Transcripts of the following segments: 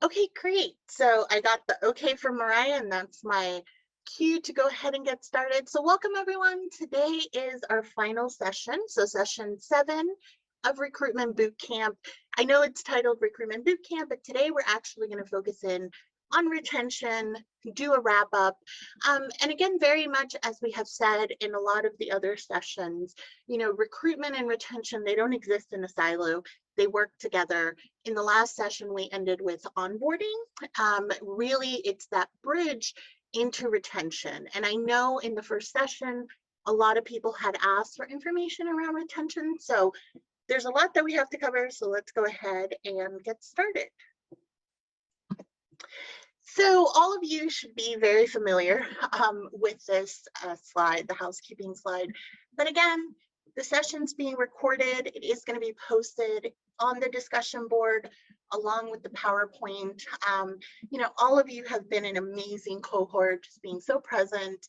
Okay, great. So I got the okay from Mariah, and that's my cue to go ahead and get started. So welcome everyone. Today is our final session. So session 7 of Recruitment Boot Camp. I know it's titled Recruitment Boot Camp, but today we're actually going to focus in on retention, do a wrap up. And again, very much as we have said in a lot of the other sessions, recruitment and retention, they don't exist in a silo. They work together. In the last session, we ended with onboarding. Really, it's that bridge into retention. And I know in the first session, a lot of people had asked for information around retention. So there's a lot that we have to cover. So let's go ahead and get started. So all of you should be very familiar with this slide, the housekeeping slide. But again, the session's being recorded. It is going to be posted on the discussion board along with the PowerPoint. All of you have been an amazing cohort, just being so present,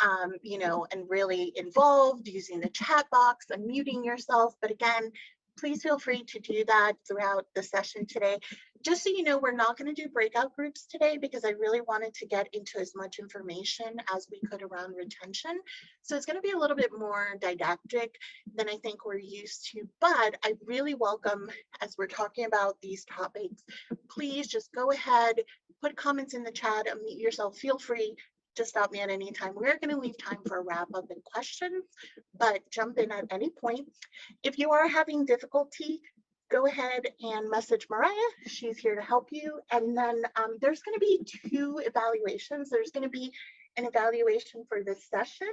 and really involved, using the chat box, unmuting yourself. But again, please feel free to do that throughout the session today. Just so you know, we're not going to do breakout groups today because I really wanted to get into as much information as we could around retention. So it's going to be a little bit more didactic than I think we're used to, but I really welcome, as we're talking about these topics, please just go ahead, put comments in the chat, unmute yourself, feel free to stop me at any time. We're going to leave time for a wrap up and questions, but jump in at any point. If you are having difficulty, go ahead and message Mariah. She's here to help you. And then there's going to be 2 evaluations. There's going to be an evaluation for this session.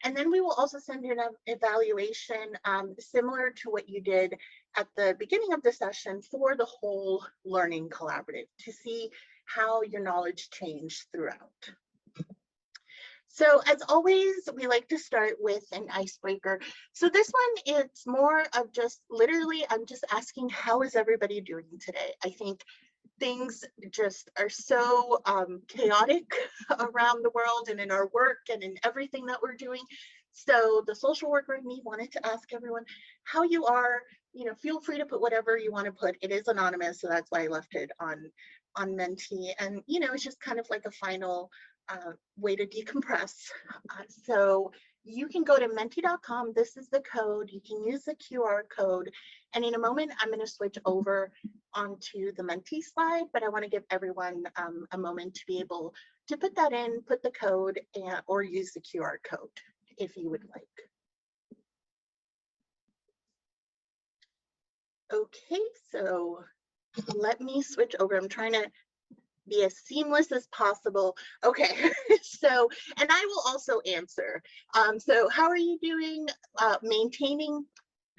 And then we will also send you an evaluation similar to what you did at the beginning of the session for the whole learning collaborative to see how your knowledge changed throughout. So as always, we like to start with an icebreaker. So this one, it's more of just literally, I'm just asking, how is everybody doing today? I think things just are so chaotic around the world and in our work and in everything that we're doing. So the social worker in me wanted to ask everyone how you are. Feel free to put whatever you want to put. It is anonymous, so that's why I left it on Menti. And it's just kind of like a final way to decompress. So you can go to menti.com. This is the code. You can use the QR code. And in a moment, I'm going to switch over onto the Menti slide, but I want to give everyone a moment to be able to put that in, put the code, or use the QR code if you would like. Okay, so let me switch over. I'm trying to be as seamless as possible. Okay, so, and I will also answer. So how are you doing maintaining?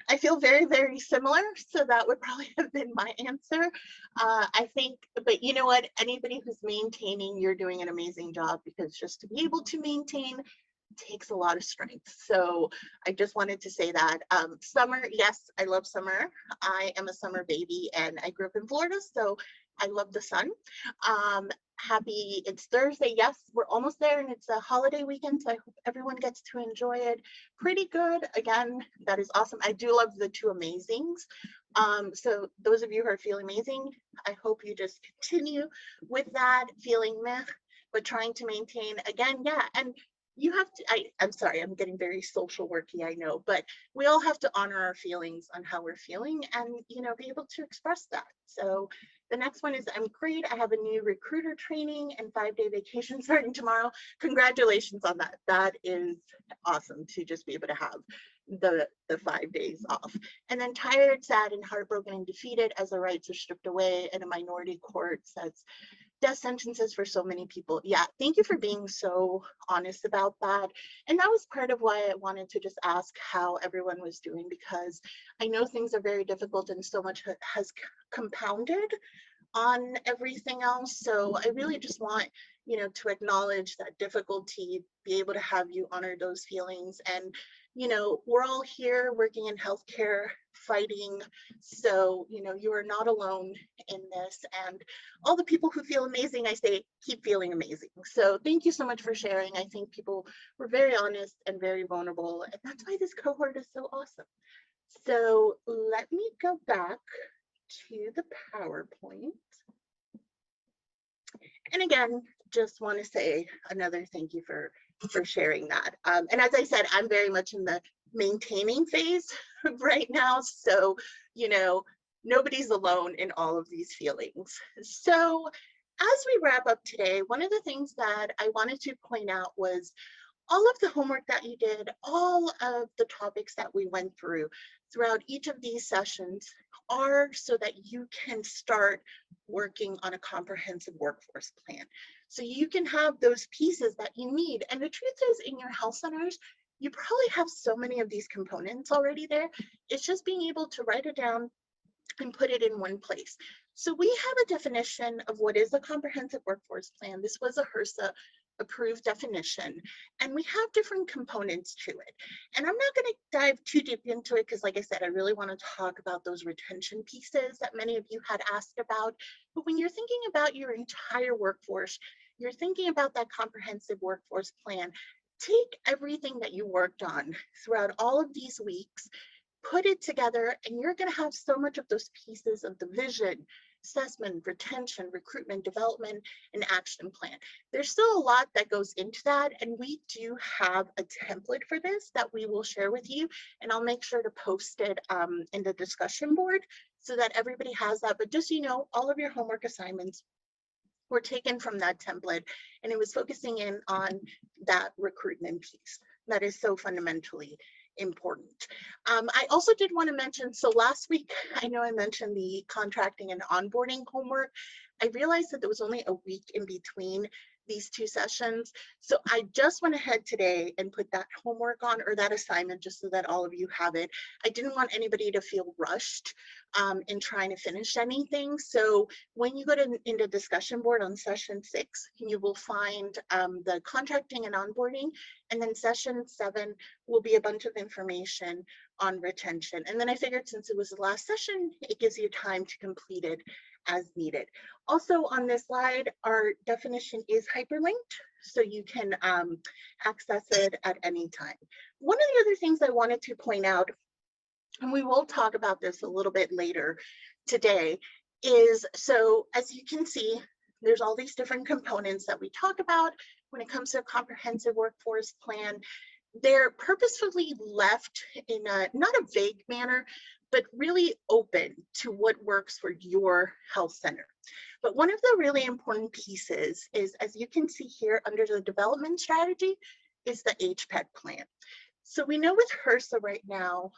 I feel very, very similar. So that would probably have been my answer. I think, but you know what? Anybody who's maintaining, you're doing an amazing job because just to be able to maintain takes a lot of strength. So I just wanted to say that. Summer, yes, I love summer. I am a summer baby and I grew up in Florida, so I love the sun. Happy it's Thursday. Yes, we're almost there and it's a holiday weekend, so I hope everyone gets to enjoy it. Pretty good. Again, that is awesome. I do love the 2 amazings. So those of you who are feeling amazing, I hope you just continue with that, feeling meh, but trying to maintain again. Yeah, and you have to, I'm sorry, I'm getting very social worky, I know, but we all have to honor our feelings on how we're feeling and, be able to express that. So the next one is, I'm great. I have a new recruiter training and 5-day vacation starting tomorrow. Congratulations on that. That is awesome to just be able to have the 5 days off. And then tired, sad, and heartbroken and defeated as the rights are stripped away and a minority court says death sentences for so many people. Yeah, thank you for being so honest about that. And that was part of why I wanted to just ask how everyone was doing, because I know things are very difficult and so much has compounded on everything else. So I really just want, to acknowledge that difficulty, be able to have you honor those feelings. And, we're all here working in healthcare, fighting. So, you are not alone in this. And all the people who feel amazing, I say, keep feeling amazing. So thank you so much for sharing. I think people were very honest and very vulnerable. And that's why this cohort is so awesome. So let me go back to the PowerPoint. And again, just want to say another thank you for sharing that. And as I said, I'm very much in the maintaining phase right now. So, you know, nobody's alone in all of these feelings. So as we wrap up today, one of the things that I wanted to point out was all of the homework that you did, all of the topics that we went through throughout each of these sessions are so that you can start working on a comprehensive workforce plan. So you can have those pieces that you need. And the truth is, in your health centers, you probably have so many of these components already there. It's just being able to write it down and put it in one place. So we have a definition of what is a comprehensive workforce plan. This was a HRSA approved definition, and we have different components to it. And I'm not going to dive too deep into it because, like I said, I really want to talk about those retention pieces that many of you had asked about. But when you're thinking about your entire workforce, you're thinking about that comprehensive workforce plan. Take everything that you worked on throughout all of these weeks, put it together, and you're going to have so much of those pieces of the vision, assessment, retention, recruitment, development, and action plan. There's still a lot that goes into that, and we do have a template for this that we will share with you, and I'll make sure to post it in the discussion board so that everybody has that. But just so you know, all of your homework assignments were taken from that template, and it was focusing in on that recruitment piece that is so fundamentally important. I also did want to mention, so last week, I know I mentioned the contracting and onboarding homework. I realized that there was only a week in between these two sessions. So I just went ahead today and put that homework on, or that assignment, just so that all of you have it. I didn't want anybody to feel rushed in trying to finish anything. So when you go to into discussion board on session 6, you will find the contracting and onboarding, and then session 7 will be a bunch of information on retention. And then I figured, since it was the last session, it gives you time to complete it as needed. Also on this slide, our definition is hyperlinked, so you can access it at any time. One of the other things I wanted to point out, and we will talk about this a little bit later today, is, so as you can see, there's all these different components that we talk about when it comes to a comprehensive workforce plan. They're purposefully left in a, not a vague manner, but really open to what works for your health center. But one of the really important pieces is, as you can see here under the development strategy, is the HPED plan. So we know with HRSA right now,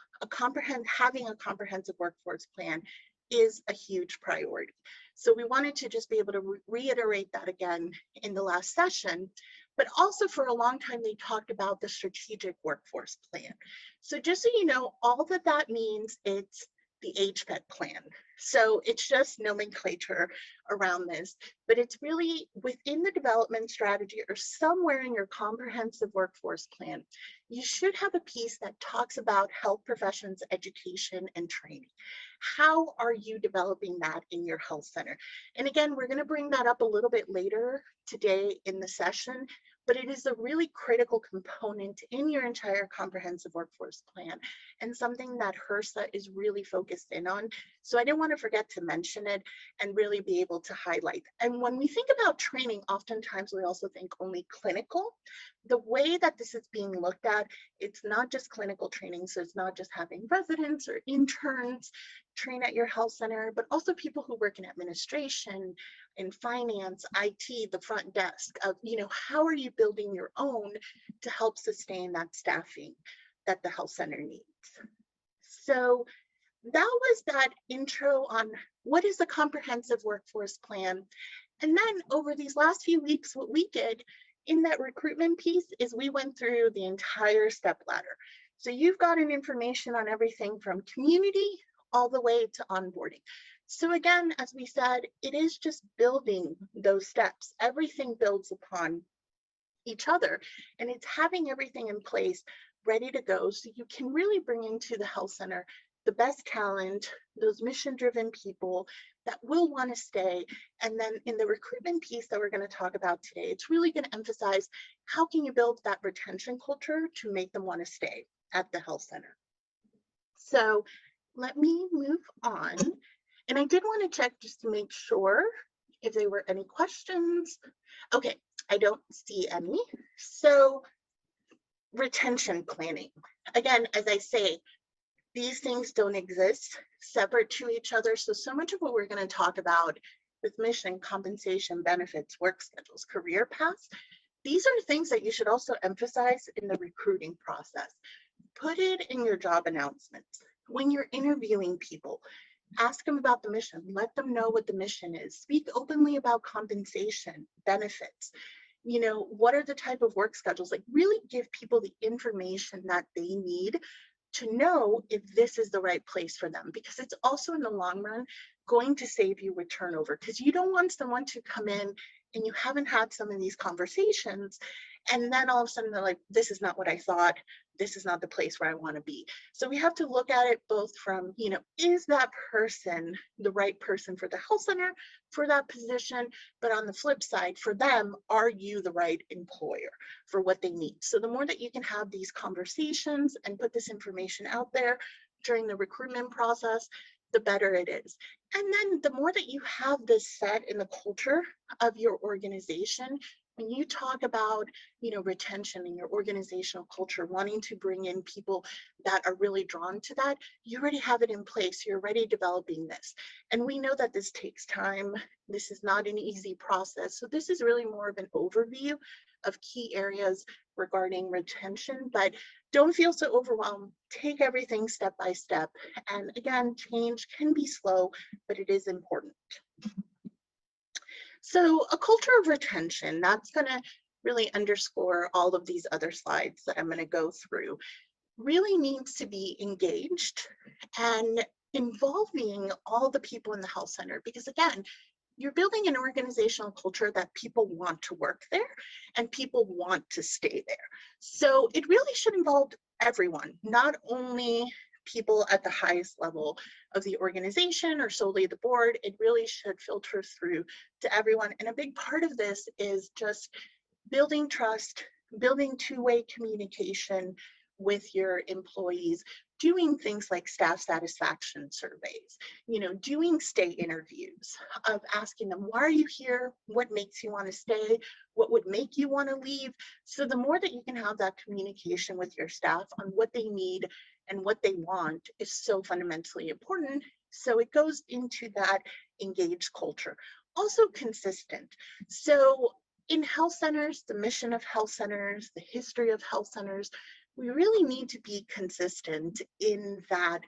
having a comprehensive workforce plan is a huge priority. So we wanted to just be able to reiterate that again in the last session, but also for a long time, they talked about the strategic workforce plan. So just so you know, all that that means, it's the HPED plan. So it's just nomenclature around this, but it's really within the development strategy or somewhere in your comprehensive workforce plan, you should have a piece that talks about health professions, education, and training. How are you developing that in your health center? And again, we're going to bring that up a little bit later today in the session, but it is a really critical component in your entire comprehensive workforce plan, and something that HRSA is really focused in on. So I didn't want to forget to mention it and really be able to highlight. And when we think about training, oftentimes we also think only clinical. The way that this is being looked at, it's not just clinical training. So it's not just having residents or interns train at your health center, but also people who work in administration, in finance, IT, the front desk of, how are you building your own to help sustain that staffing that the health center needs. So that was that intro on what is a comprehensive workforce plan. And then over these last few weeks, what we did in that recruitment piece is we went through the entire step ladder. So you've gotten information on everything from community all the way to onboarding. So again, as we said, it is just building those steps. Everything builds upon each other, and it's having everything in place ready to go so you can really bring into the health center the best talent, those mission-driven people that will want to stay. And then in the recruitment piece that we're going to talk about today, it's really going to emphasize how can you build that retention culture to make them want to stay at the health center. So let me move on. And I did want to check just to make sure if there were any questions. Okay, I don't see any. So retention planning. Again, as I say, these things don't exist separate to each other. So much of what we're going to talk about with mission, compensation, benefits, work schedules, career paths, these are things that you should also emphasize in the recruiting process. Put it in your job announcements. When you're interviewing people, ask them about the mission. Let them know what the mission is. Speak openly about compensation, benefits. You know, what are the type of work schedules? Like, really give people the information that they need to know if this is the right place for them, because it's also in the long run going to save you with turnover, because you don't want someone to come in and you haven't had some of these conversations and then all of a sudden they're like, this is not what I thought, this is not the place where I want to be. So we have to look at it both from, you know, is that person the right person for the health center for that position? But on the flip side, for them, are you the right employer for what they need? So the more that you can have these conversations and put this information out there during the recruitment process, the better it is. And then the more that you have this set in the culture of your organization, when you talk about, you know, retention in your organizational culture, wanting to bring in people that are really drawn to that, you already have it in place. You're already developing this. And we know that this takes time. This is not an easy process. So this is really more of an overview of key areas regarding retention, but don't feel so overwhelmed. Take everything step by step. And again, change can be slow, but it is important. So a culture of retention, that's going to really underscore all of these other slides that I'm going to go through, really needs to be engaged and involving all the people in the health center, because again, you're building an organizational culture that people want to work there and people want to stay there. So it really should involve everyone, not only people at the highest level of the organization or solely the board. It really should filter through to everyone. And a big part of this is just building trust, building two-way communication with your employees, doing things like staff satisfaction surveys, you know, doing stay interviews, of asking them, why are you here? What makes you want to stay? What would make you want to leave? So the more that you can have that communication with your staff on what they need and what they want is so fundamentally important. So it goes into that engaged culture. Also consistent. So in health centers, the mission of health centers, the history of health centers, we really need to be consistent in that,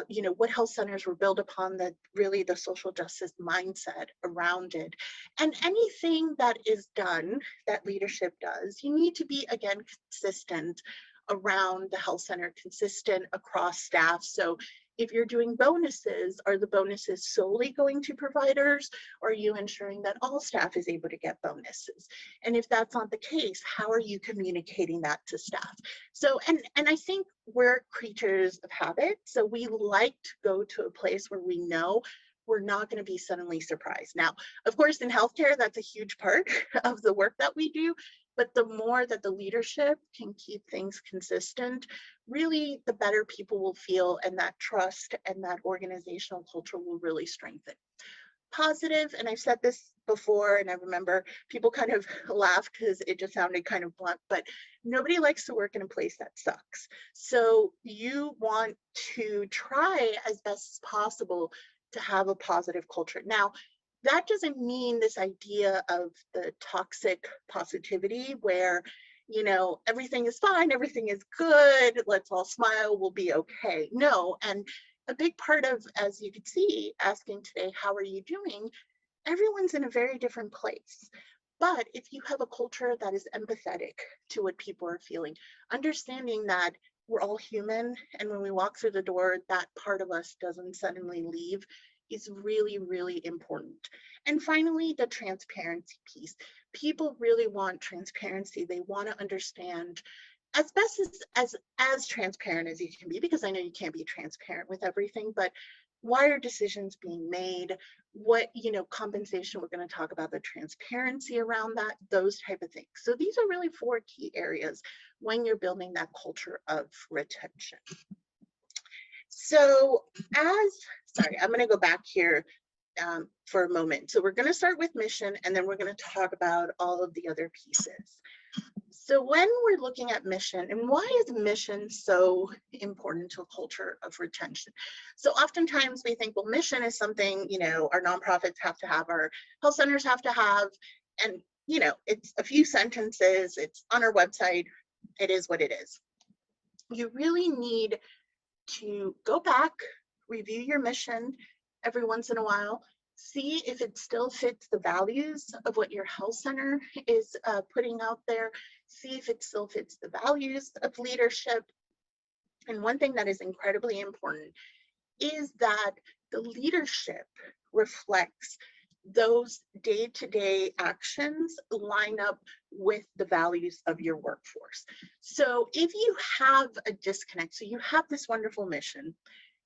you know, what health centers were built upon, that really the social justice mindset around it. And anything that is done, that leadership does, you need to be, again, consistent around the health center, consistent across staff. So if you're doing bonuses, are the bonuses solely going to providers, or are you ensuring that all staff is able to get bonuses? And if that's not the case, how are you communicating that to staff? So, and I think we're creatures of habit. So we like to go to a place where we know we're not going to be suddenly surprised. Now, of course, in healthcare, that's a huge part of the work that we do. But the more that the leadership can keep things consistent, really the better people will feel, and that trust and that organizational culture will really strengthen. Positive, and I've said this before, and I remember people kind of laughed because it just sounded kind of blunt, but nobody likes to work in a place that sucks. So you want to try as best as possible to have a positive culture. Now, that doesn't mean this idea of the toxic positivity where, you know, everything is fine, everything is good, let's all smile, we'll be okay. No, and a big part of, as you can see, asking today, how are you doing? Everyone's in a very different place. But if you have a culture that is empathetic to what people are feeling, understanding that we're all human, and when we walk through the door, that part of us doesn't suddenly leave, is really, really important. And finally, the transparency piece. People really want transparency. They want to understand as best as transparent as you can be, because I know you can't be transparent with everything, but why are decisions being made? What, you know, compensation, we're going to talk about the transparency around that, those type of things. So these are really 4 key areas when you're building that culture of retention. So sorry, I'm going to go back here for a moment. So we're going to start with mission, and then we're going to talk about all of the other pieces. So when we're looking at mission, and why is mission so important to a culture of retention? So oftentimes we think, well, mission is something, our nonprofits have to have, our health centers have to have, and, it's a few sentences, it's on our website, it is what it is. You really need to go back, review your mission every once in a while, see if it still fits the values of what your health center is putting out there, see if it still fits the values of leadership. And one thing that is incredibly important is that the leadership reflects those day-to-day actions line up with the values of your workforce. So if you have a disconnect, so you have this wonderful mission,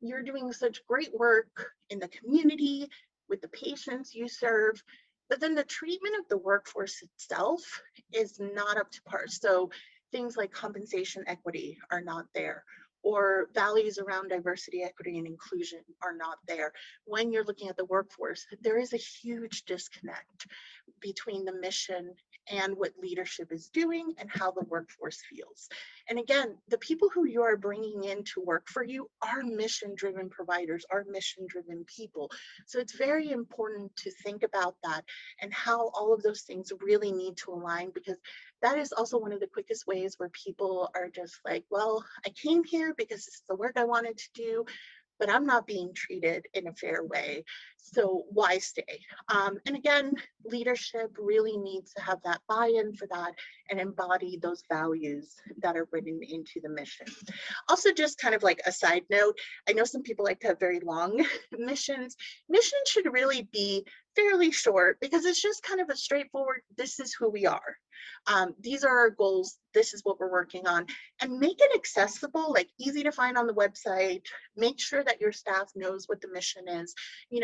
you're doing such great work in the community with the patients you serve, but then the treatment of the workforce itself is not up to par. So things like compensation equity are not there, or values around diversity, equity, and inclusion are not there. When you're looking at the workforce, there is a huge disconnect between the mission and what leadership is doing and how the workforce feels. And again, the people who you are bringing in to work for you are mission-driven providers, are mission-driven people. So it's very important to think about that and how all of those things really need to align, because that is also one of the quickest ways where people are just like, well, I came here because it's the work I wanted to do, but I'm not being treated in a fair way. So why stay? And again, leadership really needs to have that buy-in for that and embody those values that are written into the mission. Also, just kind of like a side note, I know some people like to have very long missions. Missions should really be fairly short, because it's just kind of a straightforward, this is who we are. These are our goals. This is what we're working on, and make it accessible, like easy to find on the website. Make sure that your staff knows what the mission is,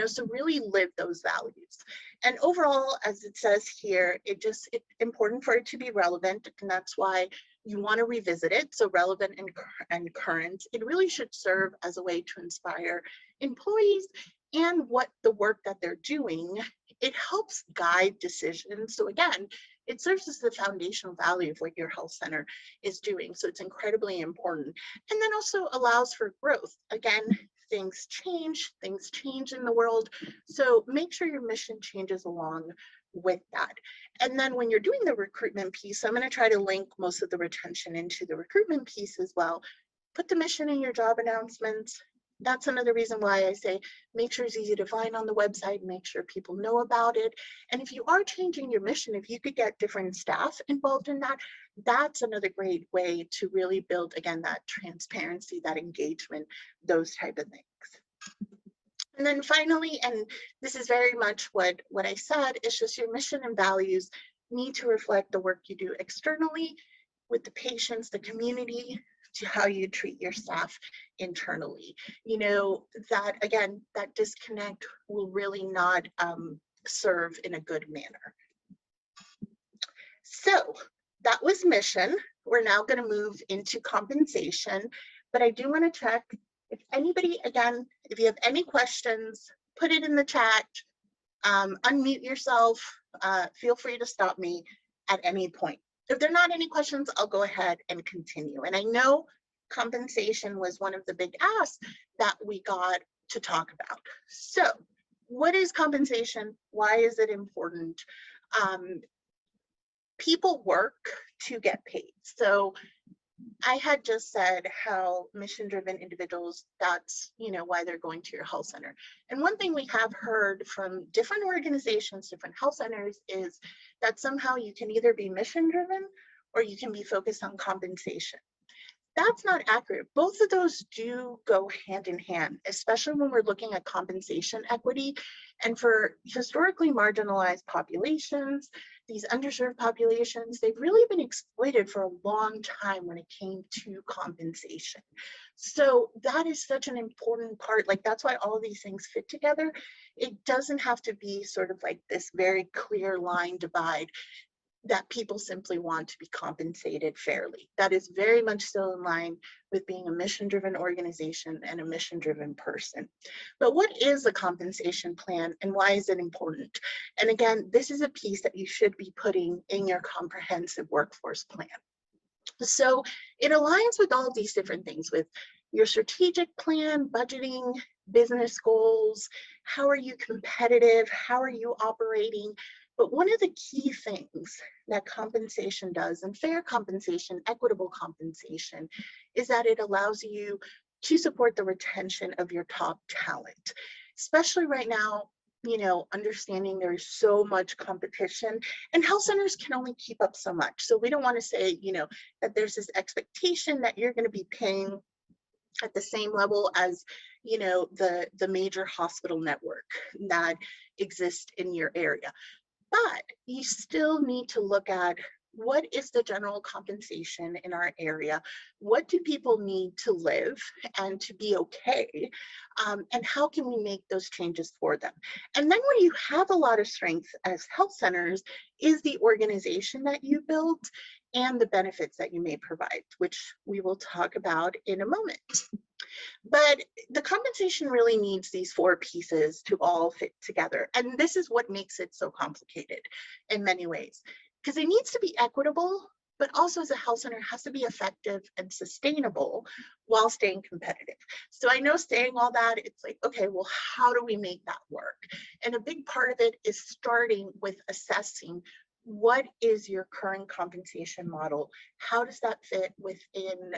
so really live those values. And overall, as it says here, it's important for it to be relevant, and that's why you want to revisit it. So relevant and current. It really should serve as a way to inspire employees and what the work that they're doing. It helps guide decisions. So again, it serves as the foundational value of what your health center is doing. So it's incredibly important. And then also allows for growth. Again, things change in the world. So make sure your mission changes along with that. And then when you're doing the recruitment piece, I'm going to try to link most of the retention into the recruitment piece as well. Put the mission in your job announcements. That's another reason why I say make sure it's easy to find on the website, make sure people know about it. And if you are changing your mission, if you could get different staff involved in that, that's another great way to really build, again, that transparency, that engagement, those type of things. And then finally, and this is very much what I said, it's just your mission and values need to reflect the work you do externally with the patients, the community, to how you treat your staff internally. That again, that disconnect will really not serve in a good manner. So that was mission. We're now going to move into compensation, but I do want to check if anybody, again, if you have any questions, put it in the chat, unmute yourself, feel free to stop me at any point. If there are not any questions, I'll go ahead and continue. And I know compensation was one of the big asks that we got to talk about. So what is compensation? Why is it important? People work to get paid. So I had just said how mission-driven individuals, that's why they're going to your health center. And one thing we have heard from different organizations, different health centers, is that somehow you can either be mission-driven or you can be focused on compensation. That's not accurate. Both of those do go hand in hand, especially when we're looking at compensation equity. And for historically marginalized populations, these underserved populations, they've really been exploited for a long time when it came to compensation. So that is such an important part. Like, that's why all of these things fit together. It doesn't have to be sort of like this very clear line divide. that people simply want to be compensated fairly. That is very much still in line with being a mission-driven organization and a mission-driven person. But what is a compensation plan and why is it important? And again, this is a piece that you should be putting in your comprehensive workforce plan. So it aligns with all of these different things, with your strategic plan, budgeting, business goals, how are you competitive, how are you operating. But one of the key things that compensation does, and fair compensation, equitable compensation, is that it allows you to support the retention of your top talent, especially right now. Understanding there's so much competition and health centers can only keep up so much. So we don't want to say, that there's this expectation that you're going to be paying at the same level as the major hospital network that exists in your area, but you still need to look at what is the general compensation in our area, what do people need to live and to be okay, and how can we make those changes for them. And then when you have a lot of strength as health centers is the organization that you built and the benefits that you may provide, which we will talk about in a moment. But the compensation really needs these four pieces to all fit together. And this is what makes it so complicated in many ways, because it needs to be equitable, but also as a health center has to be effective and sustainable while staying competitive. So I know saying all that, it's like, okay, well, how do we make that work? And a big part of it is starting with assessing what is your current compensation model? How does that fit within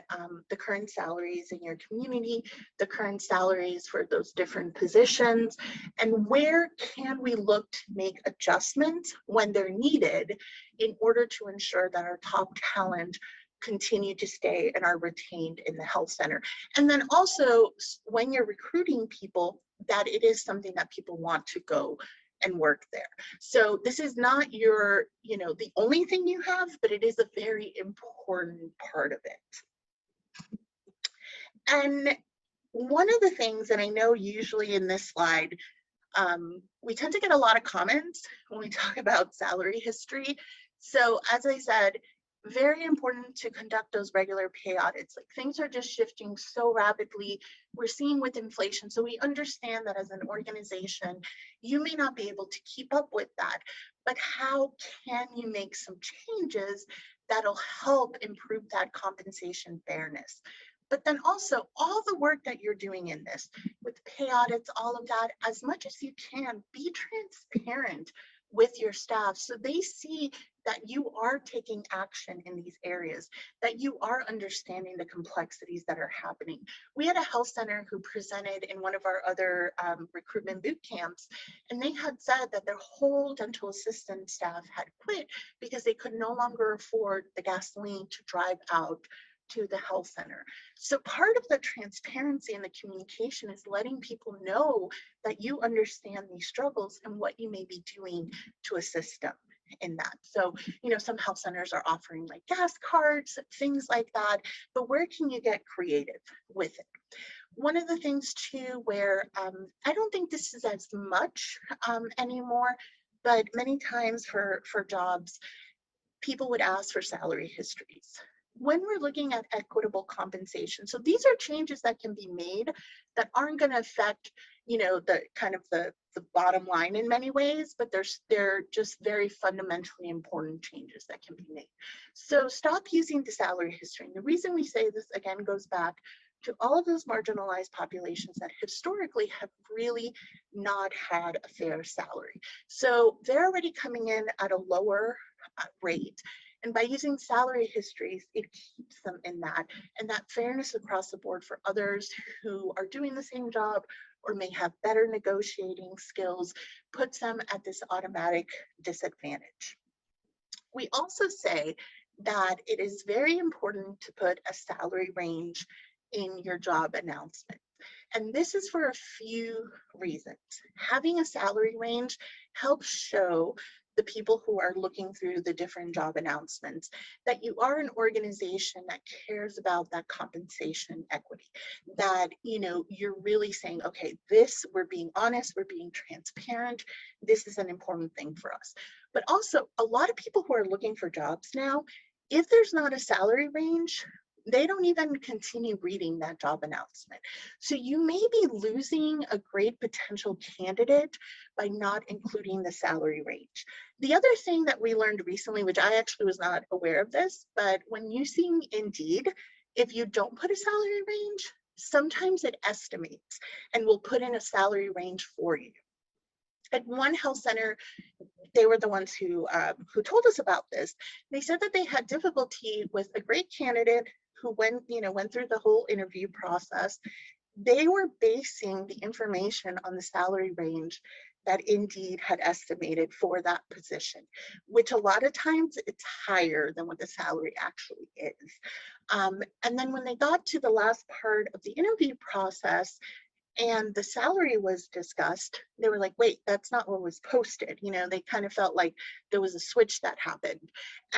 the current salaries in your community, the current salaries for those different positions, and where can we look to make adjustments when they're needed in order to ensure that our top talent continue to stay and are retained in the health center. And then also when you're recruiting people, that it is something that people want to go and work there. So this is not your, the only thing you have, but it is a very important part of it. And one of the things, and I know usually in this slide, we tend to get a lot of comments when we talk about salary history. So as I said, very important to conduct those regular pay audits. Like things are just shifting so rapidly. We're seeing with inflation. So we understand that as an organization, you may not be able to keep up with that, but how can you make some changes that'll help improve that compensation fairness? But then also all the work that you're doing in this with pay audits, all of that, as much as you can, be transparent with your staff so they see that you are taking action in these areas, that you are understanding the complexities that are happening. We had a health center who presented in one of our other recruitment boot camps, and they had said that their whole dental assistant staff had quit because they could no longer afford the gasoline to drive out to the health center. So part of the transparency and the communication is letting people know that you understand these struggles and what you may be doing to assist them in that. So, some health centers are offering like gas cards, things like that, but where can you get creative with it? One of the things too, where I don't think this is as much anymore, but many times for jobs, people would ask for salary histories. When we're looking at equitable compensation, so these are changes that can be made that aren't going to affect, the kind of the bottom line in many ways, but they're just very fundamentally important changes that can be made. So stop using the salary history. And the reason we say this again goes back to all of those marginalized populations that historically have really not had a fair salary. So they're already coming in at a lower rate. And by using salary histories, it keeps them in that, and that fairness across the board for others who are doing the same job or may have better negotiating skills puts them at this automatic disadvantage. We also say that it is very important to put a salary range in your job announcement. And this is for a few reasons. Having a salary range helps show the people who are looking through the different job announcements, that you are an organization that cares about that compensation equity, that, you know, you're really saying, okay, this, we're being honest, we're being transparent, this is an important thing for us. But also, a lot of people who are looking for jobs now, if there's not a salary range, they don't even continue reading that job announcement. So you may be losing a great potential candidate by not including the salary range. The other thing that we learned recently, which I actually was not aware of this, but when using Indeed, if you don't put a salary range, sometimes it estimates and will put in a salary range for you. At one health center, they were the ones who told us about this. They said that they had difficulty with a great candidate who went through the whole interview process. They were basing the information on the salary range that Indeed had estimated for that position, which a lot of times it's higher than what the salary actually is. And then when they got to the last part of the interview process, and the salary was discussed, they were like, wait, that's not what was posted. You know, they kind of felt like there was a switch that happened.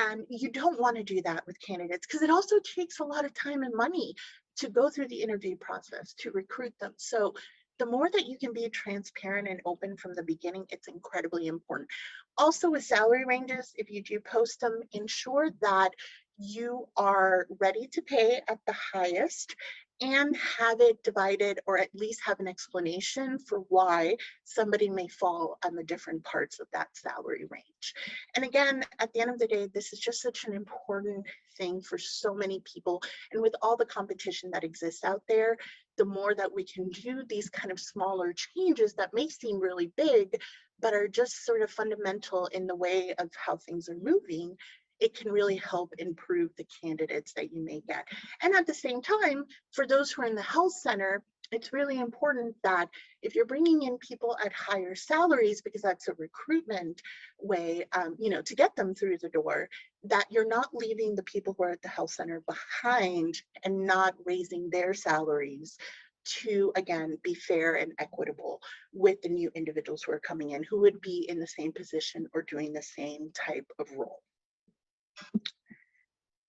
And you don't want to do that with candidates because it also takes a lot of time and money to go through the interview process, to recruit them. So the more that you can be transparent and open from the beginning, it's incredibly important. Also with salary ranges, if you do post them, ensure that you are ready to pay at the highest and have it divided, or at least have an explanation for why somebody may fall on the different parts of that salary range. And again, at the end of the day, this is just such an important thing for so many people. And with all the competition that exists out there, the more that we can do these kind of smaller changes that may seem really big, but are just sort of fundamental in the way of how things are moving, it can really help improve the candidates that you may get. And at the same time, for those who are in the health center, it's really important that if you're bringing in people at higher salaries, because that's a recruitment way, to get them through the door, that you're not leaving the people who are at the health center behind and not raising their salaries to, again, be fair and equitable with the new individuals who are coming in, who would be in the same position or doing the same type of role.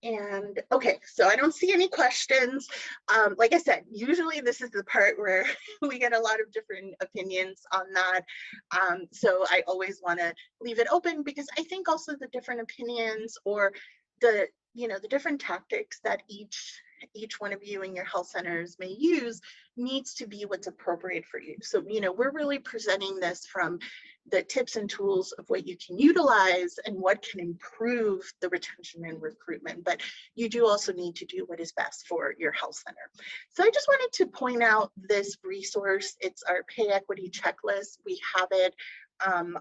And okay, so I don't see any questions. Like I said, usually this is the part where we get a lot of different opinions on that. So I always want to leave it open, because I think also the different opinions, or the different tactics that each one of you in your health centers may use, needs to be what's appropriate for you. So, we're really presenting this from the tips and tools of what you can utilize and what can improve the retention and recruitment, but you do also need to do what is best for your health center. So I just wanted to point out this resource. It's our pay equity checklist. We have it on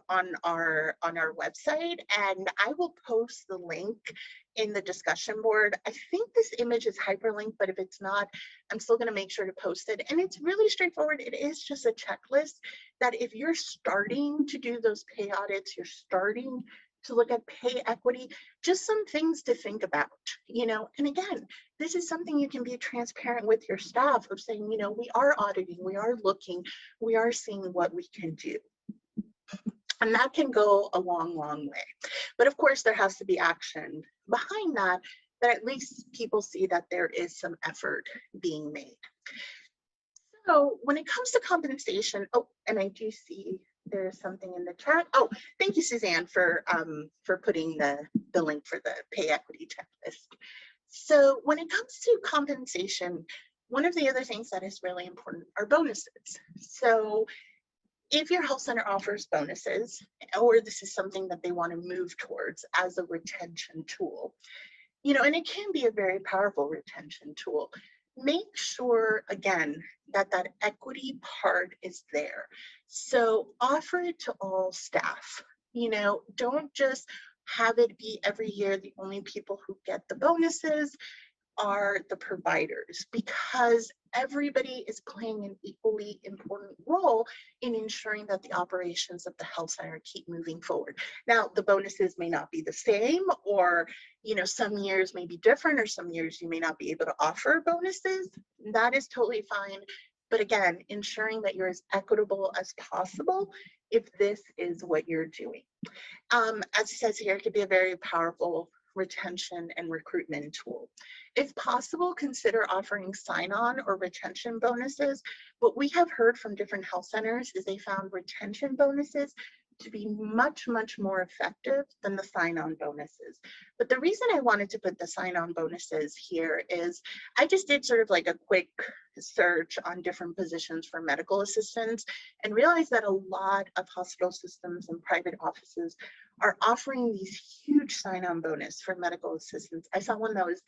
our website, and I will post the link in the discussion board. I think this image is hyperlinked, but if it's not, I'm still going to make sure to post it. And it's really straightforward. It is just a checklist that if you're starting to do those pay audits, you're starting to look at pay equity, just some things to think about, and again, this is something you can be transparent with your staff of saying, we are auditing, we are looking, we are seeing what we can do. And that can go a long, long way. But of course, there has to be action behind that, that at least people see that there is some effort being made. So when it comes to compensation, and I do see there's something in the chat. Oh, thank you, Suzanne, for putting the link for the pay equity checklist. So when it comes to compensation, one of the other things that is really important are bonuses. So if your health center offers bonuses, or this is something that they want to move towards as a retention tool, and it can be a very powerful retention tool, make sure, again, that equity part is there. So offer it to all staff. Don't just have it be every year the only people who get the bonuses are the providers, because everybody is playing an equally important role in ensuring that the operations of the health center keep moving forward. Now, the bonuses may not be the same, or some years may be different, or some years you may not be able to offer bonuses. That is totally fine. But again, ensuring that you're as equitable as possible if this is what you're doing. As it says here, it could be a very powerful retention and recruitment tool. If possible, consider offering sign-on or retention bonuses. What we have heard from different health centers is they found retention bonuses to be much, much more effective than the sign-on bonuses. But the reason I wanted to put the sign-on bonuses here is I just did sort of like a quick search on different positions for medical assistants and realized that a lot of hospital systems and private offices are offering these huge sign-on bonus for medical assistants. I saw one that was,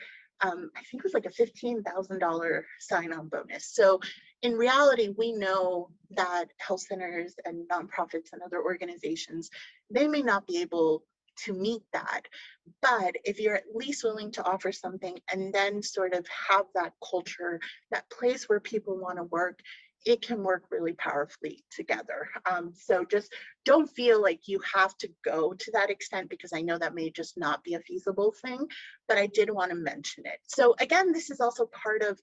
I think it was like a $15,000 sign-on bonus. So in reality, we know that health centers and nonprofits and other organizations, they may not be able to meet that. But if you're at least willing to offer something and then sort of have that culture, that place where people want to work, it can work really powerfully together. So just don't feel like you have to go to that extent, because I know that may just not be a feasible thing, but I did want to mention it. So again, this is also part of,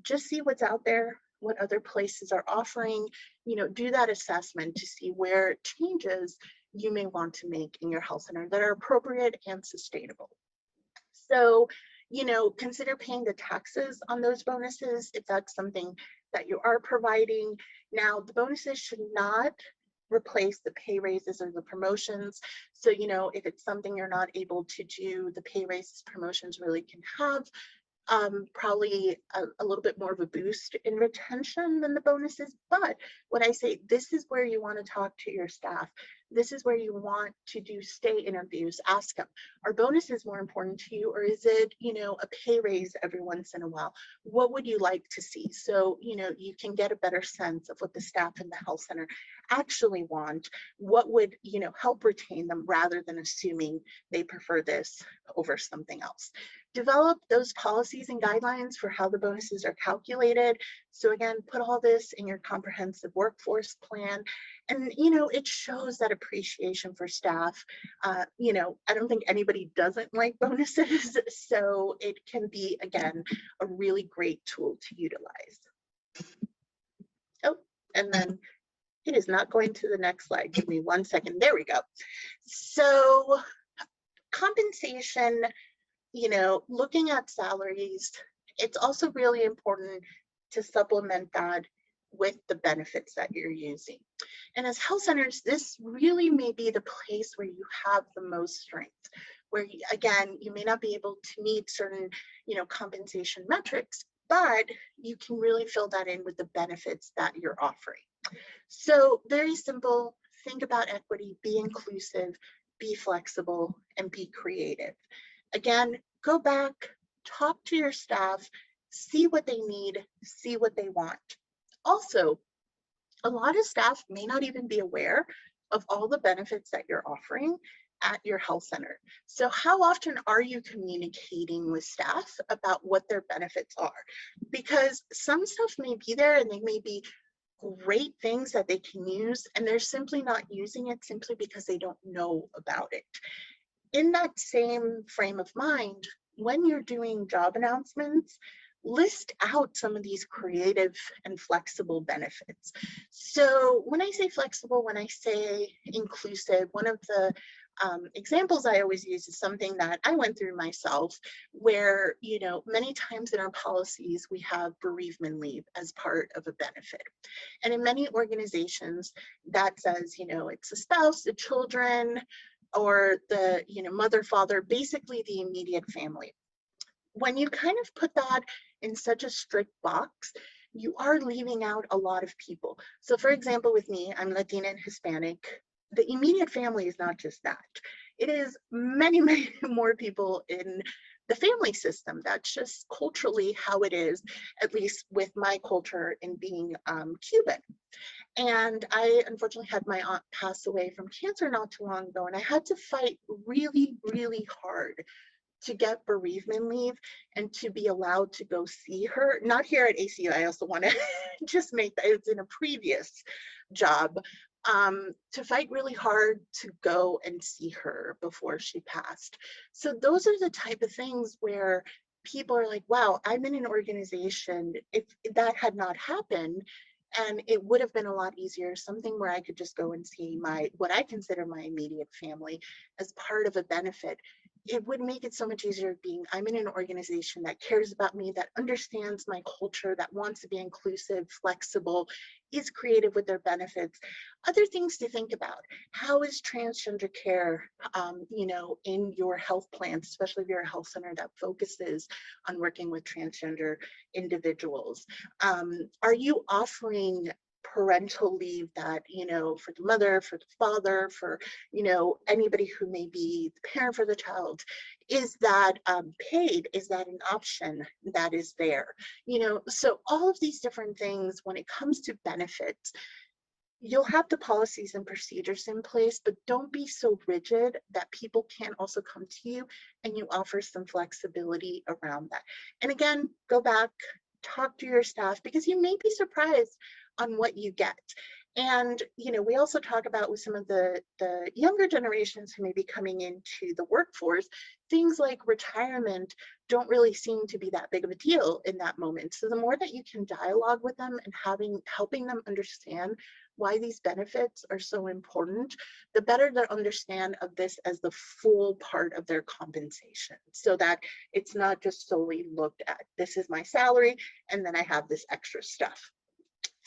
just see what's out there, what other places are offering, do that assessment to see where changes you may want to make in your health center that are appropriate and sustainable. So, consider paying the taxes on those bonuses if that's something that you are providing. Now, the bonuses should not replace the pay raises or the promotions. So, if it's something you're not able to do, the pay raises, promotions really can have probably a little bit more of a boost in retention than the bonuses. But what I say, this is where you want to talk to your staff. This is where you want to do stay interviews. Ask them, are bonuses more important to you, or is it, a pay raise every once in a while? What would you like to see? So, you can get a better sense of what the staff in the health center actually want. What would, help retain them, rather than assuming they prefer this over something else. Develop those policies and guidelines for how the bonuses are calculated. So again, put all this in your comprehensive workforce plan. And, it shows that appreciation for staff. I don't think anybody doesn't like bonuses. So it can be, again, a really great tool to utilize. Oh, and then it is not going to the next slide. Give me 1 second. There we go. So compensation, looking at salaries, it's also really important to supplement that with the benefits that you're using. And as health centers, this really may be the place where you have the most strength, where again, you may not be able to meet certain, compensation metrics, but you can really fill that in with the benefits that you're offering. So very simple, think about equity, be inclusive, be flexible, and be creative. Again, go back, talk to your staff, see what they need, see what they want. Also, a lot of staff may not even be aware of all the benefits that you're offering at your health center. So how often are you communicating with staff about what their benefits are? Because some stuff may be there and they may be great things that they can use, and they're simply not using it simply because they don't know about it. In that same frame of mind, when you're doing job announcements, list out some of these creative and flexible benefits. So when I say flexible, when I say inclusive, one of the examples I always use is something that I went through myself, where, many times in our policies, we have bereavement leave as part of a benefit. And in many organizations, that says, it's a spouse, the children, or the, mother, father, basically the immediate family. When you kind of put that in such a strict box, you are leaving out a lot of people. So for example, with me, I'm Latina and Hispanic. The immediate family is not just that. It is many, many more people in the family system. That's just culturally how it is, at least with my culture in being Cuban. And I unfortunately had my aunt pass away from cancer not too long ago, and I had to fight really, really hard to get bereavement leave and to be allowed to go see her. Not here at ACU. I also want to just make that, it's in a previous job, to fight really hard to go and see her before she passed. So those are the type of things where people are like, wow, I'm in an organization, if that had not happened, And it would have been a lot easier, something where I could just go and see what I consider my immediate family as part of a benefit. It would make it so much easier being I'm in an organization that cares about me, that understands my culture, that wants to be inclusive, flexible, is creative with their benefits. Other things to think about. How is transgender care, in your health plans, especially if you're a health center that focuses on working with transgender individuals? Are you offering parental leave that, for the mother, for the father, for, anybody who may be the parent for the child? Is that paid? Is that an option that is there? So all of these different things when it comes to benefits, you'll have the policies and procedures in place, but don't be so rigid that people can't also come to you and you offer some flexibility around that. And again, go back, talk to your staff, because you may be surprised on what you get. And, we also talk about with some of the younger generations who may be coming into the workforce, things like retirement don't really seem to be that big of a deal in that moment. So the more that you can dialogue with them and helping them understand why these benefits are so important, the better their understand of this as the full part of their compensation, so that it's not just solely looked at, this is my salary, and then I have this extra stuff.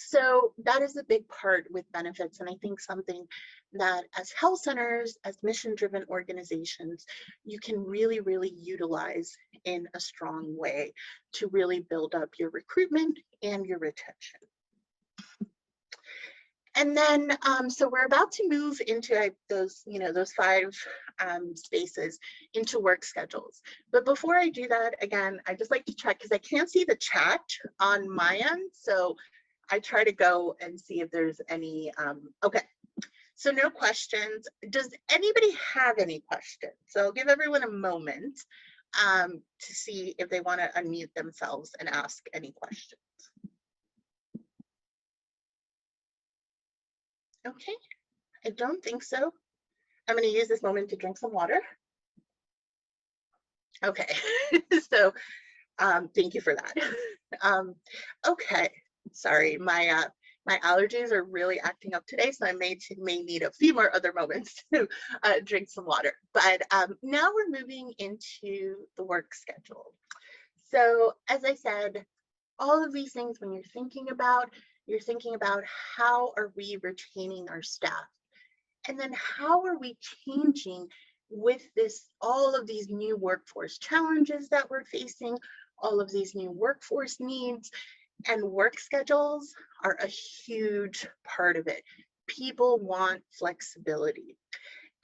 So that is a big part with benefits. And I think something that as health centers, as mission-driven organizations, you can really, really utilize in a strong way to really build up your recruitment and your retention. And then, so we're about to move into those 5 spaces into work schedules. But before I do that, again, I just like to check because I can't see the chat on my end. So I try to go and see if there's any, okay. So no questions. Does anybody have any questions? So I'll give everyone a moment to see if they want to unmute themselves and ask any questions. Okay, I don't think so. I'm going to use this moment to drink some water. Okay, so thank you for that. Okay, sorry, my allergies are really acting up today, so I may need a few more other moments to drink some water. But now we're moving into the work schedule. So as I said, all of these things, when you're thinking about how are we retaining our staff? And then how are we changing with all of these new workforce challenges that we're facing, all of these new workforce needs, and work schedules are a huge part of it. People want flexibility.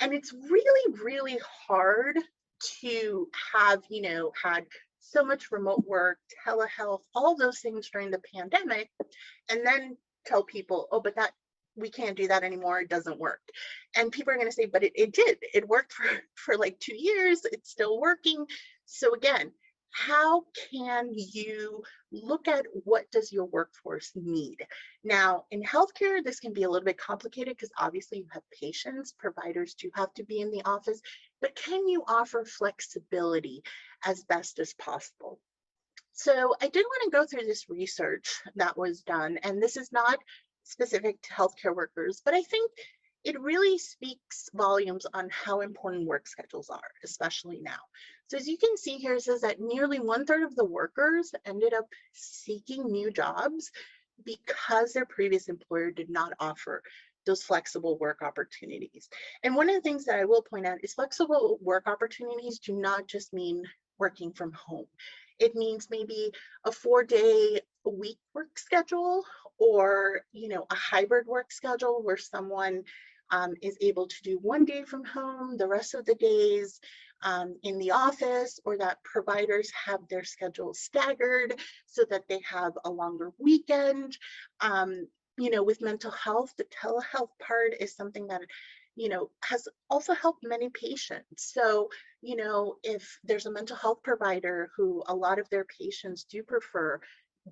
And it's really, really hard to have, had so much remote work, telehealth, all those things during the pandemic, and then tell people, oh, but we can't do that anymore, it doesn't work. And people are going to say, but it did. It worked for like 2 years, it's still working. So again, how can you look at what does your workforce need? Now, in healthcare, this can be a little bit complicated because obviously you have patients, providers do have to be in the office, but can you offer flexibility as best as possible? So I did want to go through this research that was done, and this is not specific to healthcare workers, but I think it really speaks volumes on how important work schedules are, especially now. So as you can see here, it says that nearly 1/3 of the workers ended up seeking new jobs because their previous employer did not offer those flexible work opportunities. And one of the things that I will point out is flexible work opportunities do not just mean working from home. It means maybe a 4-day-a-week work schedule, or a hybrid work schedule where someone is able to do 1 day from home, the rest of the days in the office, or that providers have their schedules staggered so that they have a longer weekend. With mental health, the telehealth part is something that has also helped many patients. So, if there's a mental health provider who a lot of their patients do prefer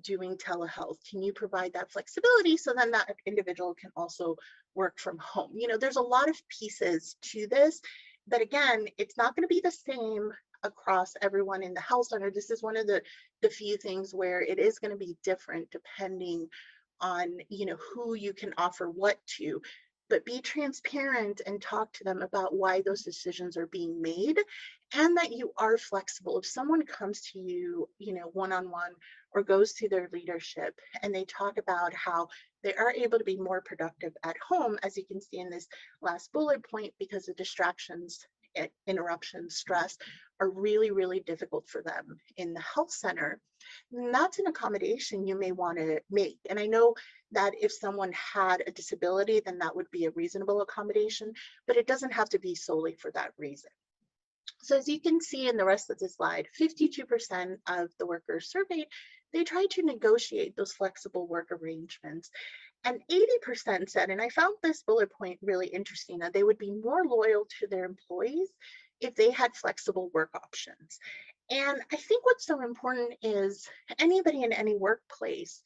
doing telehealth, can you provide that flexibility so then that individual can also work from home? There's a lot of pieces to this, but again, it's not going to be the same across everyone in the health center. This is one of the few things where it is going to be different depending on, who you can offer what to, but be transparent and talk to them about why those decisions are being made, and that you are flexible. If someone comes to you, one-on-one, or goes through their leadership and they talk about how they are able to be more productive at home, as you can see in this last bullet point, because the distractions, interruptions, stress are really, really difficult for them in the health center, then that's an accommodation you may want to make. And I know that if someone had a disability, then that would be a reasonable accommodation, but it doesn't have to be solely for that reason. So as you can see in the rest of the slide, 52% of the workers surveyed, they tried to negotiate those flexible work arrangements. And 80% said, and I found this bullet point really interesting, that they would be more loyal to their employees if they had flexible work options. And I think what's so important is anybody in any workplace,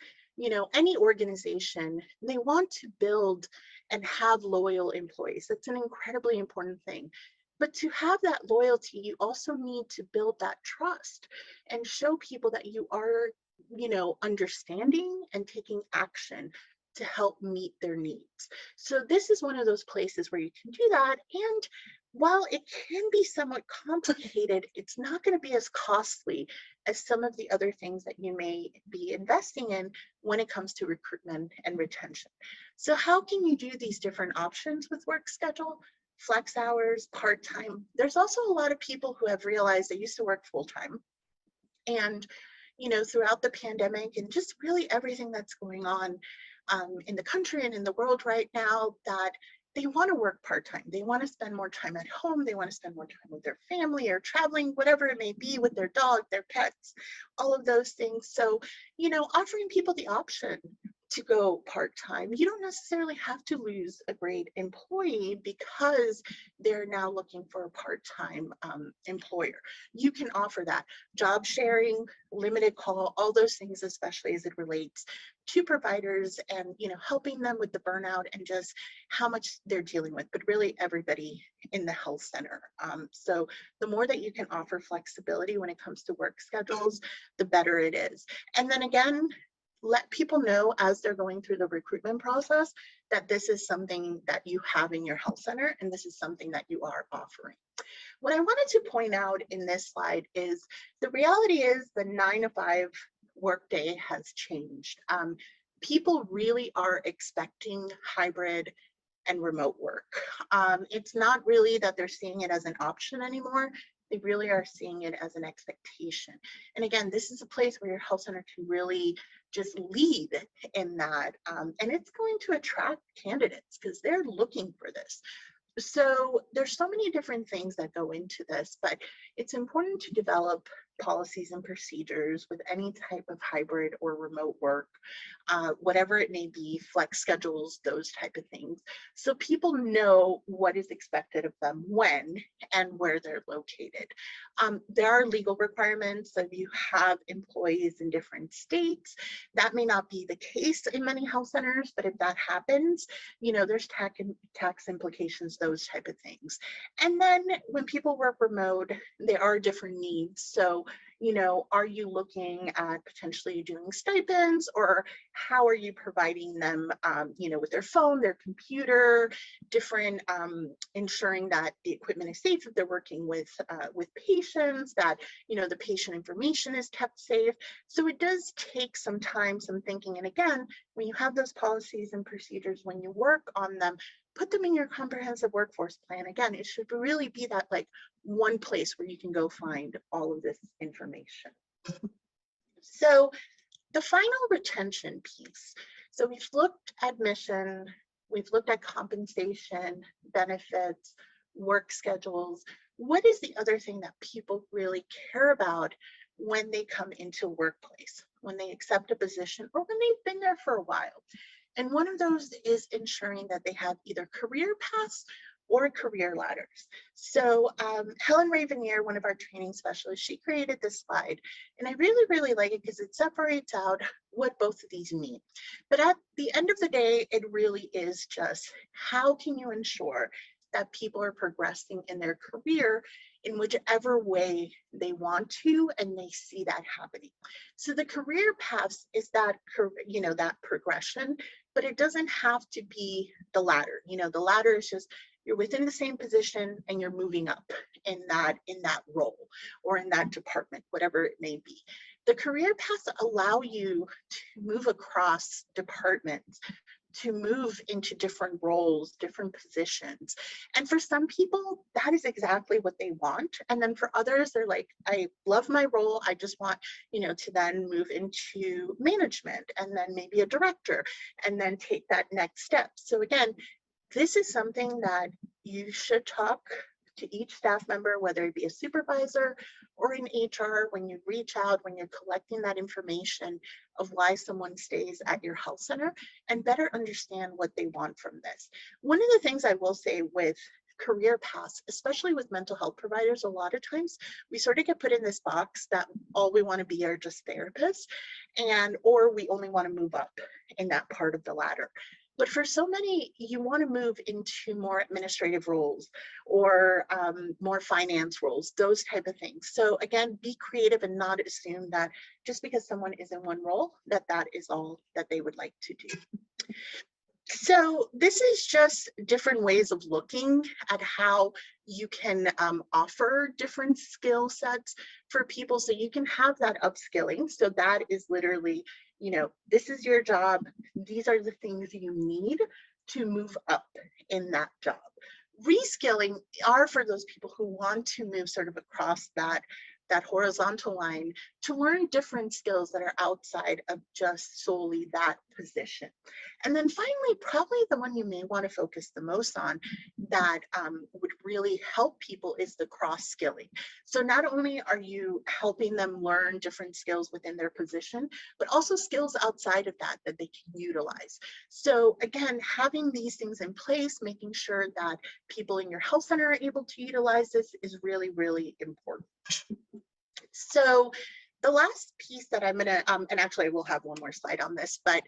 any organization, they want to build and have loyal employees. That's an incredibly important thing. But to have that loyalty, you also need to build that trust and show people that you are, understanding and taking action to help meet their needs. So this is one of those places where you can do that. And while it can be somewhat complicated, it's not going to be as costly as some of the other things that you may be investing in when it comes to recruitment and retention. So how can you do these different options with work schedule? Flex hours, part-time. There's also a lot of people who have realized they used to work full-time. And, throughout the pandemic and just really everything that's going on in the country and in the world right now, that they want to work part-time. They want to spend more time at home. They want to spend more time with their family or traveling, whatever it may be, with their dog, their pets, all of those things. So, offering people the option to go part-time. You don't necessarily have to lose a great employee because they're now looking for a part-time employer. You can offer that. Job sharing, limited call, all those things, especially as it relates to providers and, helping them with the burnout and just how much they're dealing with, but really everybody in the health center. So the more that you can offer flexibility when it comes to work schedules, the better it is. And then again, let people know as they're going through the recruitment process that this is something that you have in your health center and this is something that you are offering. What I wanted to point out in this slide is the reality is the 9-to-5 workday has changed. People really are expecting hybrid and remote work. It's not really that they're seeing it as an option anymore. They really are seeing it as an expectation. And again, this is a place where your health center can really just lead in that. And it's going to attract candidates because they're looking for this. So there's so many different things that go into this, but it's important to develop policies and procedures with any type of hybrid or remote work, whatever it may be, flex schedules, those type of things. So people know what is expected of them when and where they're located. There are legal requirements. So if you have employees in different states, that may not be the case in many health centers, but if that happens, there's tax implications, those type of things. And then when people work remote, there are different needs. So, are you looking at potentially doing stipends, or how are you providing them, with their phone, their computer, different, ensuring that the equipment is safe if they're working with patients, that, the patient information is kept safe. So it does take some time, some thinking. And again, when you have those policies and procedures, when you work on them, put them in your comprehensive workforce plan. Again, it should really be that one place where you can go find all of this information. So the final retention piece. So we've looked at mission, we've looked at compensation, benefits, work schedules. What is the other thing that people really care about when they come into a workplace, when they accept a position, or when they've been there for a while? And one of those is ensuring that they have either career paths or career ladders. So Helen Ravenier, one of our training specialists, she created this slide. And I really, really like it because it separates out what both of these mean. But at the end of the day, it really is just how can you ensure that people are progressing in their career in whichever way they want to, and they see that happening. So the career paths is that, that progression, but it doesn't have to be the ladder. The ladder is just you're within the same position and you're moving up in that role or in that department, whatever it may be. The career paths allow you to move across departments, to move into different roles, different positions. And for some people, that is exactly what they want. And then for others, they're like, I love my role. I just want, to then move into management and then maybe a director and then take that next step. So again, this is something that you should talk to each staff member, whether it be a supervisor or in HR, when you reach out, when you're collecting that information of why someone stays at your health center, and better understand what they want from this. One of the things I will say with career paths, especially with mental health providers, a lot of times we sort of get put in this box that all we want to be are just therapists, or we only want to move up in that part of the ladder. But for so many, you want to move into more administrative roles or more finance roles, those type of things. So again, be creative and not assume that just because someone is in one role, that is all that they would like to do. So this is just different ways of looking at how you can offer different skill sets for people so you can have that upskilling. So that is literally, this is your job. These are the things you need to move up in that job. Reskilling are for those people who want to move sort of across that horizontal line to learn different skills that are outside of just solely that position. And then finally, probably the one you may want to focus the most on that would really help people is the cross-skilling. So not only are you helping them learn different skills within their position, but also skills outside of that they can utilize. So again, having these things in place, making sure that people in your health center are able to utilize this is really, really important. So the last piece that I'm gonna, and actually I will have one more slide on this, but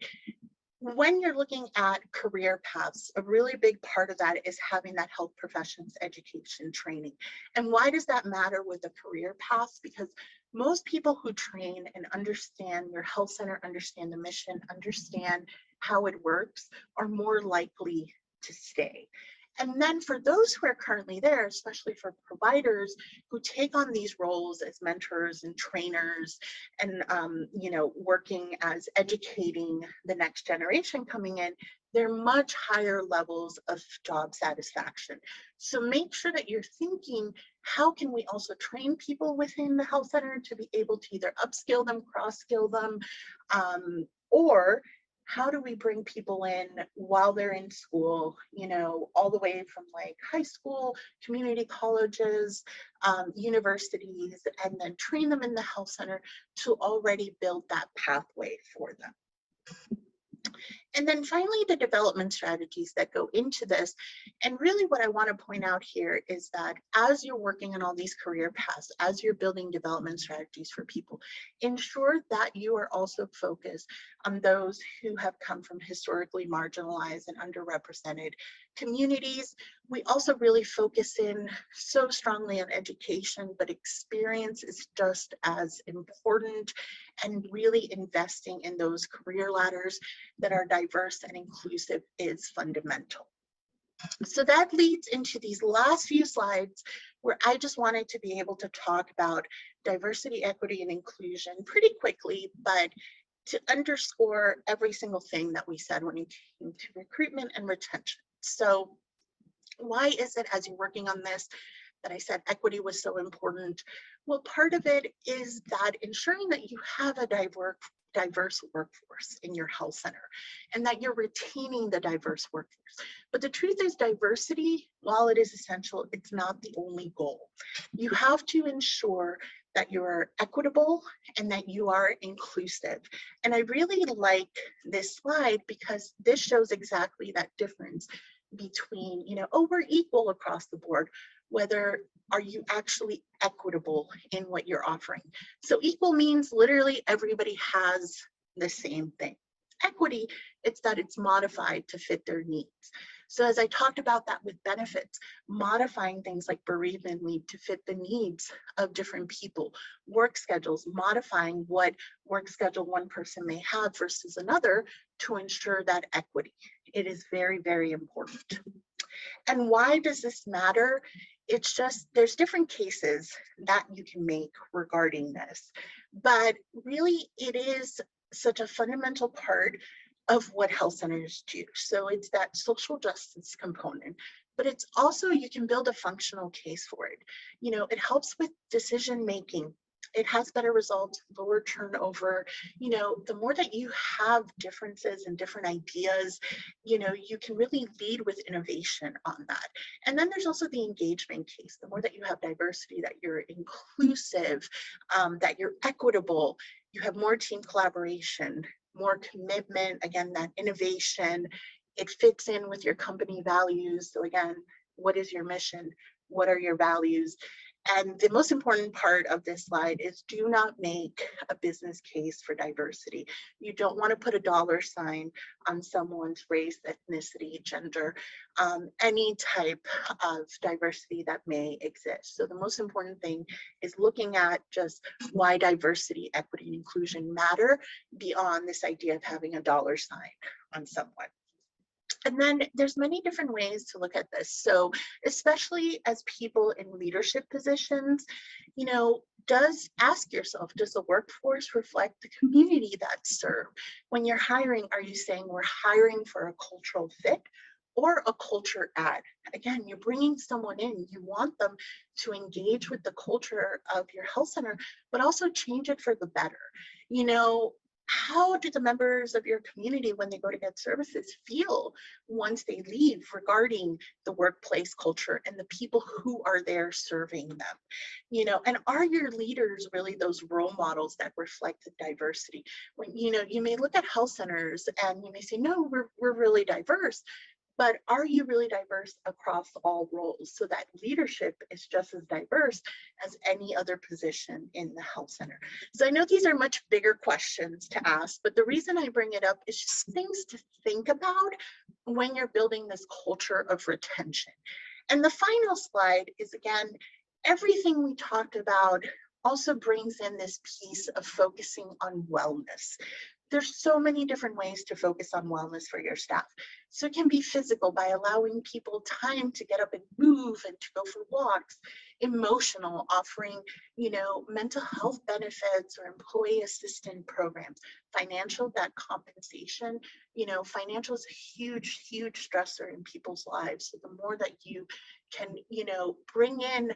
when you're looking at career paths, a really big part of that is having that health professions education training. And why does that matter with the career paths? Because most people who train and understand your health center, understand the mission, understand how it works, are more likely to stay. And then for those who are currently there, especially for providers who take on these roles as mentors and trainers and, working as educating the next generation coming in, they're much higher levels of job satisfaction. So make sure that you're thinking, how can we also train people within the health center to be able to either upskill them, cross-skill them, or how do we bring people in while they're in school, all the way from like high school, community colleges, universities, and then train them in the health center to already build that pathway for them. And then finally, the development strategies that go into this. And really what I want to point out here is that as you're working on all these career paths, as you're building development strategies for people, ensure that you are also focused on those who have come from historically marginalized and underrepresented communities. We also really focus in so strongly on education, but experience is just as important, and really investing in those career ladders that are diverse and inclusive is fundamental. So that leads into these last few slides where I just wanted to be able to talk about diversity, equity, and inclusion pretty quickly, but to underscore every single thing that we said when it came to recruitment and retention. So why is it, as you're working on this, that I said equity was so important? Well, part of it is that ensuring that you have a diverse workforce in your health center and that you're retaining the diverse workforce. But the truth is, diversity, while it is essential, it's not the only goal. You have to ensure that you are equitable and that you are inclusive. And I really like this slide because this shows exactly that difference between, we're equal across the board, whether are you actually equitable in what you're offering. So equal means literally everybody has the same thing. Equity, it's that it's modified to fit their needs. So as I talked about that with benefits, modifying things like bereavement leave to fit the needs of different people, work schedules, modifying what work schedule one person may have versus another to ensure that equity. It is very, very important. And why does this matter? It's just, there's different cases that you can make regarding this, but really it is such a fundamental part of what health centers do. So it's that social justice component, but it's also, you can build a functional case for it. You know, it helps with decision making. It has better results, lower turnover. You know, the more that you have differences and different ideas, you know, you can really lead with innovation on that. And then there's also the engagement case. The more that you have diversity, that you're inclusive, that you're equitable, you have more team collaboration, more commitment, again, that innovation, it fits in with your company values. So again, what is your mission? What are your values? And the most important part of this slide is do not make a business case for diversity. You don't want to put a dollar sign on someone's race, ethnicity, gender, any type of diversity that may exist. So the most important thing is looking at just why diversity, equity, and inclusion matter beyond this idea of having a dollar sign on someone. And then there's many different ways to look at this. So especially as people in leadership positions, you know, ask yourself, does the workforce reflect the community that's served? When you're hiring, are you saying we're hiring for a cultural fit or a culture add? Again, you're bringing someone in, you want them to engage with the culture of your health center, but also change it for the better. You know, how do the members of your community, when they go to get services, feel once they leave regarding the workplace culture and the people who are there serving them? You know, and are your leaders really those role models that reflect the diversity? When, you know, you may look at health centers and you may say, no, we're really diverse. But are you really diverse across all roles so that leadership is just as diverse as any other position in the health center? So I know these are much bigger questions to ask, but the reason I bring it up is just things to think about when you're building this culture of retention. And the final slide is, again, everything we talked about also brings in this piece of focusing on wellness. There's so many different ways to focus on wellness for your staff. So it can be physical by allowing people time to get up and move and to go for walks, emotional, offering, you know, mental health benefits or employee assistance programs, financial, that compensation. You know, financial is a huge, huge stressor in people's lives. So the more that you can, you know, bring in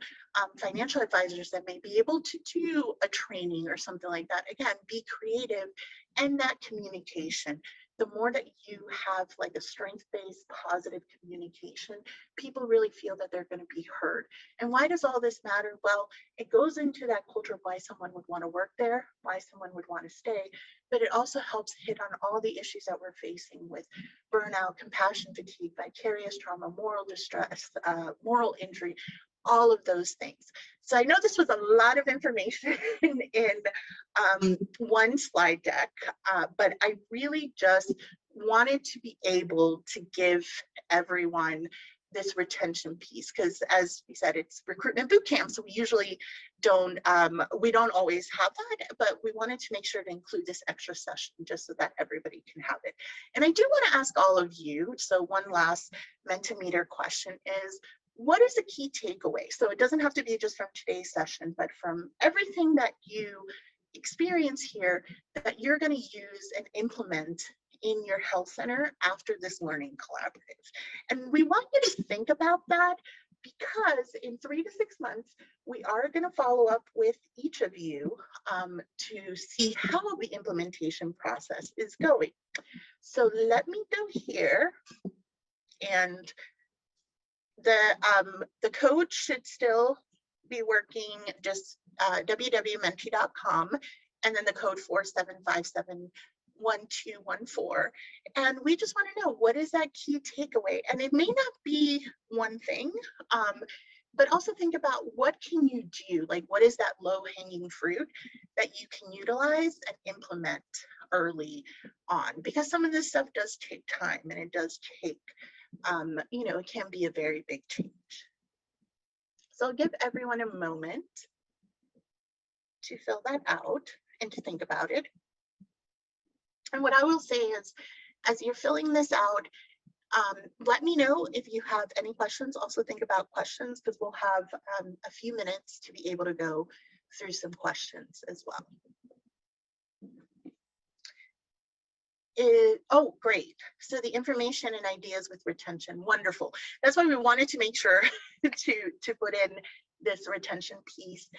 financial advisors that may be able to do a training or something like that, again, be creative. And that communication, the more that you have like a strength-based positive communication, people really feel that they're going to be heard. And why does all this matter? Well, it goes into that culture of why someone would want to work there, why someone would want to stay, but it also helps hit on all the issues that we're facing with burnout, compassion fatigue, vicarious trauma, moral distress, moral injury, all of those things. So I know this was a lot of information in one slide deck, but I really just wanted to be able to give everyone this retention piece, because as we said, it's recruitment boot camp, so we usually don't always have that, but we wanted to make sure to include this extra session just so that everybody can have it. And I do want to ask all of you, so one last Mentimeter question is, what is the key takeaway? So it doesn't have to be just from today's session, but from everything that you experience here that you're going to use and implement in your health center after this learning collaborative. And we want you to think about that, because in 3 to 6 months, we are going to follow up with each of you to see how the implementation process is going. So let me go here, and the code should still be working, just www.menti.com, and then the code 47571214. And we just want to know, what is that key takeaway? And it may not be one thing, but also think about what can you do? Like, what is that low hanging fruit that you can utilize and implement early on? Because some of this stuff does take time, and it does take it can be a very big change. So I'll give everyone a moment to fill that out and to think about it. And what I will say is, as you're filling this out, let me know if you have any questions. Also think about questions, because we'll have a few minutes to be able to go through some questions as well. Oh, great. So the information and ideas with retention, wonderful. That's why we wanted to make sure to put in this retention piece.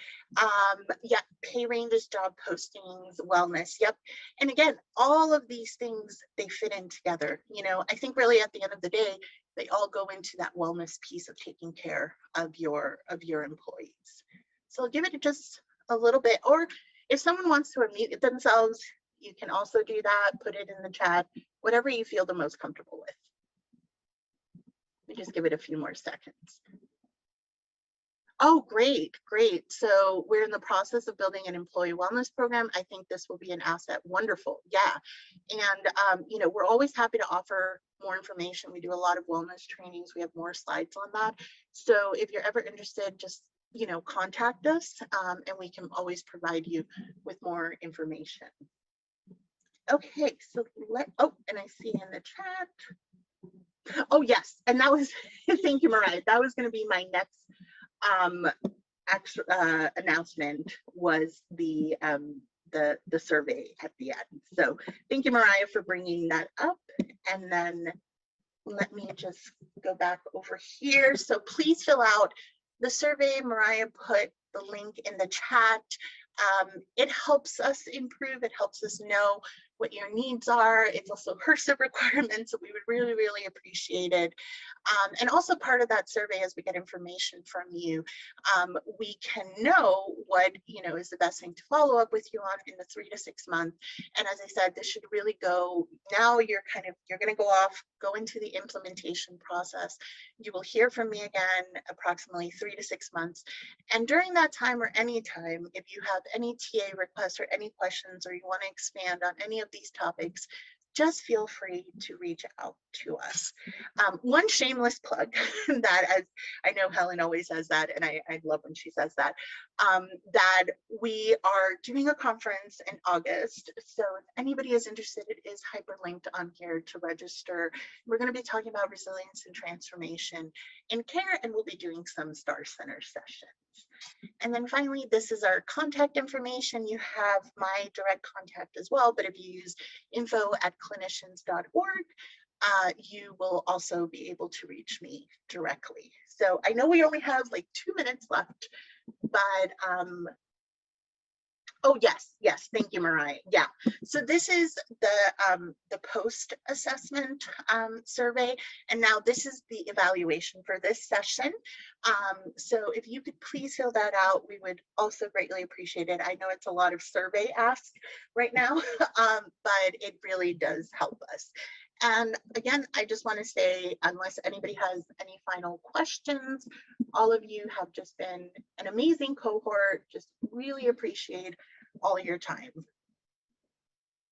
Yeah, pay ranges, job postings, wellness. Yep. And again, all of these things, they fit in together. I think really at the end of the day, they all go into that wellness piece of taking care of your employees. So I'll give it just a little bit, or if someone wants to unmute themselves, you can also do that, put it in the chat, whatever you feel the most comfortable with. Let me just give it a few more seconds. Oh, great. So we're in the process of building an employee wellness program. I think this will be an asset. Wonderful. Yeah. And, we're always happy to offer more information. We do a lot of wellness trainings. We have more slides on that. So if you're ever interested, just, contact us, and we can always provide you with more information. Okay, so and I see in the chat. Oh, yes. And that was, thank you, Mariah. That was going to be my next announcement, was the survey at the end. So thank you, Mariah, for bringing that up. And then let me just go back over here. So please fill out the survey. Mariah put the link in the chat. It helps us improve. It helps us know what your needs are. It's also HRSA requirements, so we would really, really appreciate it. And also part of that survey, as we get information from you, we can know what is the best thing to follow up with you on in the 3 to 6 months. And as I said, this should really go, now you're going to go into the implementation process. You will hear from me again approximately 3 to 6 months. And during that time, or any time, if you have any TA requests or any questions, or you want to expand on any of these topics, just feel free to reach out to us. One shameless plug that, as I know Helen always says that, and I love when she says that, that we are doing a conference in August. So if anybody is interested, it is hyperlinked on here to register. We're going to be talking about resilience and transformation in care, and we'll be doing some Star Center sessions. And then finally, this is our contact information. You have my direct contact as well, but if you use info@clinicians.org, you will also be able to reach me directly. So I know we only have like 2 minutes left, but oh, yes, thank you, Mariah. Yeah, so this is the post-assessment survey, and now this is the evaluation for this session. So if you could please fill that out, we would also greatly appreciate it. I know it's a lot of survey ask right now, but it really does help us. And again, I just want to say, unless anybody has any final questions, all of you have just been an amazing cohort. Just really appreciate all your time.